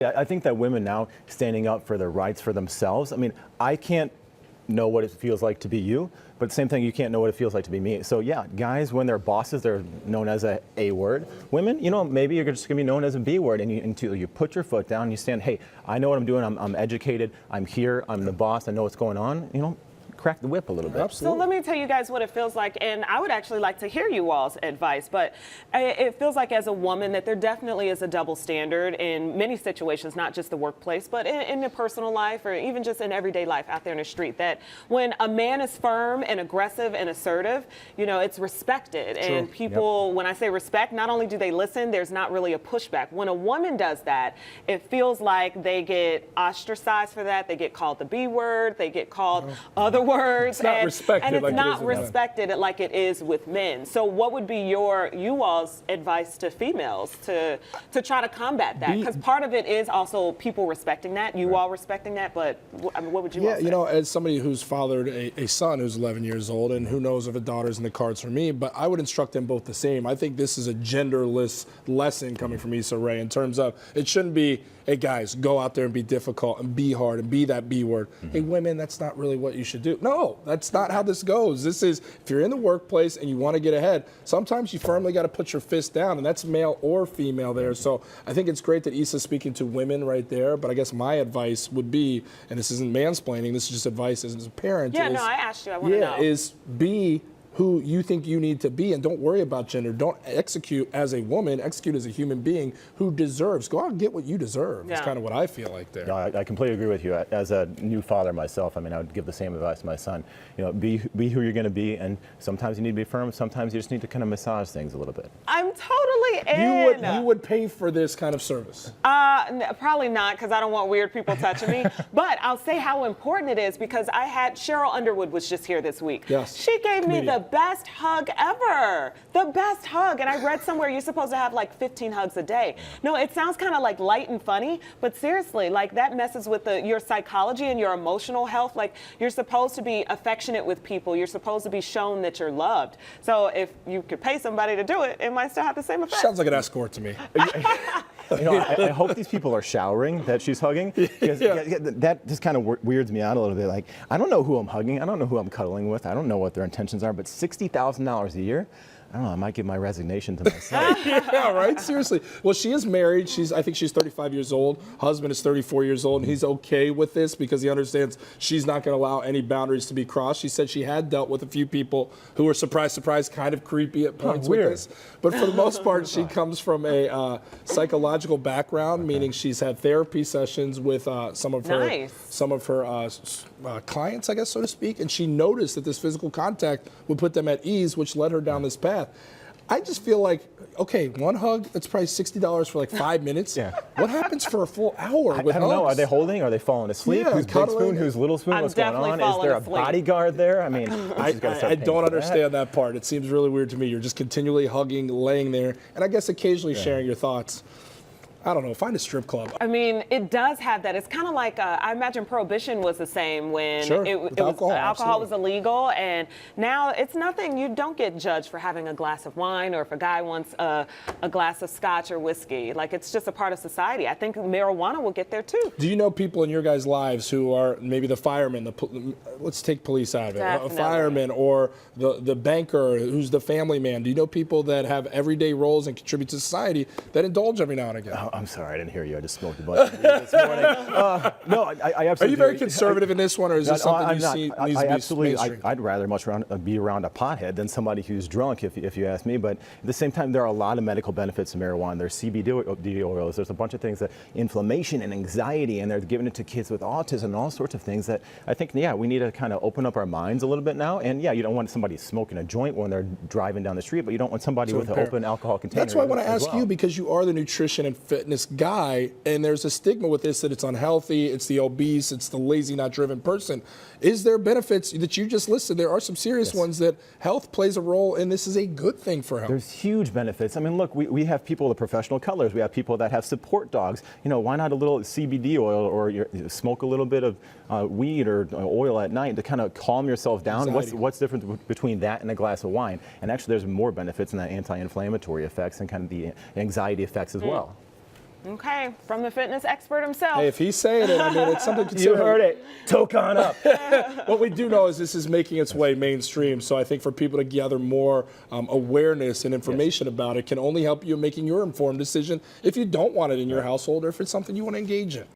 Yeah, I think that women now standing up for their rights for themselves. I mean, I can't know what it feels like to be you, but same thing, you can't know what it feels like to be me. So yeah, guys, when they're bosses, they're known as a A word. Women, maybe you're just gonna be known as a B word, and until you put your foot down, and you stand, hey, I know what I'm doing, I'm educated, I'm here, I'm the boss, I know what's going on, crack the whip a little bit. Absolutely. So let me tell you guys what it feels like, and I would actually like to hear you all's advice, but it feels like as a woman that there definitely is a double standard in many situations, not just the workplace, but in the personal life or even just in everyday life out there in the street, that when a man is firm and aggressive and assertive, it's respected. True. And people, when I say respect, not only do they listen, there's not really a pushback. When a woman does that, it feels like they get ostracized for that, they get called the B word, they get called other words. It's not respected, and it's like not it is respected like it is with men. So what would be you all's advice to females to try to combat that? Because part of it is also people respecting that, you all respecting that, but I mean, what would you all say? As somebody who's fathered a son who's 11 years old, and who knows if a daughter's in the cards for me, but I would instruct them both the same. I think this is a genderless lesson coming from Issa Rae in terms of it shouldn't be, hey guys, go out there and be difficult and be hard and be that B word. Hey women, that's not really what you should do. No, that's not how this goes. This is, if you're in the workplace and you want to get ahead, sometimes you firmly got to put your fist down, and that's male or female there. So I think it's great that Issa's speaking to women right there, but I guess my advice would be, and this isn't mansplaining, this is just advice as a parent. Yeah, no, I asked you, I want to know. Is be who you think you need to be, and don't worry about gender. Don't execute as a woman, execute as a human being who deserves. Go out and get what you deserve. That's kind of what I feel like there. No, I completely agree with you. As a new father myself, I mean, I would give the same advice to my son. Be who you're going to be, and sometimes you need to be firm, sometimes you just need to kind of massage things a little bit. I'm totally in. You would pay for this kind of service? Probably not, because I don't want weird people touching me. But I'll say how important it is, because Cheryl Underwood was just here this week. Yes. She gave me the best hug ever. The best hug. And I read somewhere you're supposed to have like 15 hugs a day. No, it sounds kind of like light and funny, but seriously, like that messes with your psychology and your emotional health. Like you're supposed to be affectionate with people. You're supposed to be shown that you're loved. So if you could pay somebody to do it, it might still have the same effect. Sounds like an escort to me. I hope these people are showering that she's hugging, because that just kind of weirds me out a little bit. Like, I don't know who I'm hugging. I don't know who I'm cuddling with. I don't know what their intentions are, but $60,000 a year? I don't know, I might give my resignation to myself. Yeah, right? Seriously. Well, she is married. I think she's 35 years old. Husband is 34 years old, and he's okay with this because he understands she's not going to allow any boundaries to be crossed. She said she had dealt with a few people who were, surprise, kind of creepy at points with this. But for the most part, she comes from a psychological background, meaning she's had therapy sessions with some of her clients, I guess, so to speak, and she noticed that this physical contact would put them at ease, which led her down this path. I just feel like, okay, one hug, that's probably $60 for like 5 minutes. Yeah. What happens for a full hour with I don't know. Are they holding? Are they falling asleep? Yeah, who's big spoon? Who's little spoon? What's going on? Is there a bodyguard there? I mean, I don't understand that part. It seems really weird to me. You're just continually hugging, laying there, and I guess occasionally sharing your thoughts. I don't know, find a strip club. I mean, it does have that. It's kind of like, I imagine Prohibition was the same when alcohol was illegal, and now it's nothing. You don't get judged for having a glass of wine, or if a guy wants a glass of scotch or whiskey. Like, it's just a part of society. I think marijuana will get there too. Do you know people in your guys' lives who are maybe the fireman, let's take police out of it, a fireman, or the banker who's the family man? Do you know people that have everyday roles and contribute to society that indulge every now and again? I'm sorry, I didn't hear you. I just smoked a bunch of weed this morning. No, I absolutely. Are you very conservative in this one, or is this something you see needs to be absolutely. mainstream? I'd rather be around a pothead than somebody who's drunk, if you ask me. But at the same time, there are a lot of medical benefits to marijuana. There's CBD oils. There's a bunch of things that inflammation and anxiety, and they're giving it to kids with autism and all sorts of things that I think, we need to kind of open up our minds a little bit now. And you don't want somebody smoking a joint when they're driving down the street, but you don't want somebody with an open alcohol container. That's why I want to ask you, because you are the nutrition and fitness guy, and there's a stigma with this that it's unhealthy, it's the obese, it's the lazy, not driven person. Is there benefits that you just listed? There are some serious ones that health plays a role, and this is a good thing for health. There's huge benefits. I mean, look, we have people, the professional cuddlers. We have people that have support dogs. Why not a little CBD oil, or smoke a little bit of weed or oil at night to kind of calm yourself down? What's different between that and a glass of wine? And actually, there's more benefits in that anti-inflammatory effects and kind of the anxiety effects as well. Okay, from the fitness expert himself. Hey, if he's saying it, I mean, it's something to consider. You heard it. Toke on up. What we do know is this is making its way mainstream. So I think for people to gather more awareness and information about it can only help you in making your informed decision if you don't want it in your household or if it's something you want to engage in.